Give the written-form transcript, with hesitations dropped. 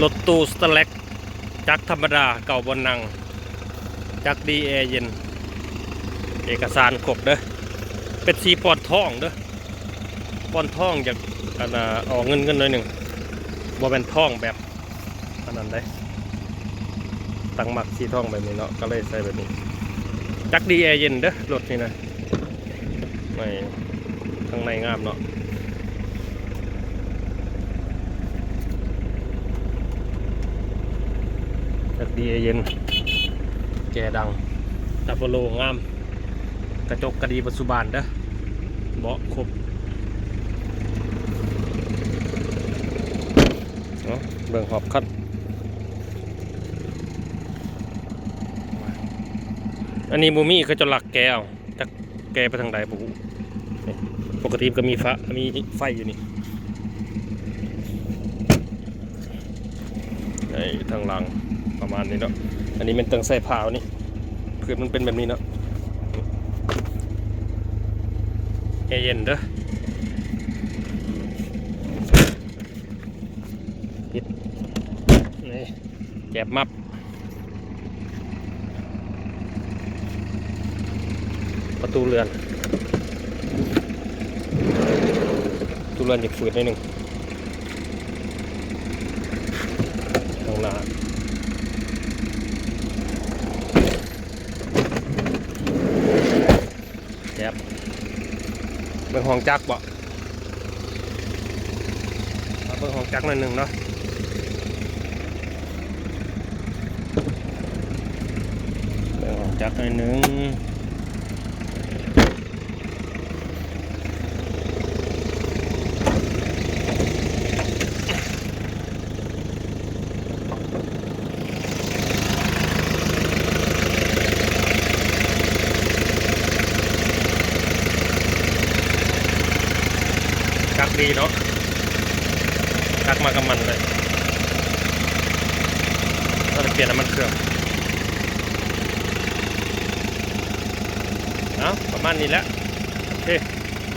รถตู้สแต็กจักรธรรมดาเก่าบนนังจักรดีแอร์เย็นเอกสารครบเด้อเป็นสีปอนทองเด้อปอนทองจากออกเงินหน่อยหนึ่งบ่เป็นทองแบบอันนั้นได้ตั้งหมักสีทองแบบนี้เนาะก็เลยใส่แบบนี้จักรดีแอร์เย็นเด้อรถนี่นะไม่ข้างในงามเนาะจักรดีแอร์เย็นแกดังดับเบิลโลงามกระจกกระดีปัจจุบันเด้อเบาะครบเนาะเบิ่งหอบคัดอันนี้บูมี่เขาจะหลักแกเอาจะแกไปทางใดบูปกติก็มีไฟอยู่นี่ในทางหลังประมาณนี้เนาะอันนี้เป็นเติงใส่ผ้านี่พื้นมันเป็นแบบนี้เนาะแอร์เย็นเด้อปิดนี่แก็บมับประตูเรือนอีกฝืดนิดนึงข้างหน้าแก็บเบิ่งห้องจักรบ่เบิ่งห้องจักรหน่อยหนึ่งเนาะเบิ่งห้องจักรหน่อยหนึ่งจักรดีเนาะจักรมากับมันเลยก็จะเปลี่ยนน้ำมันเครื่องเอาประมาณนี้แหละโอเค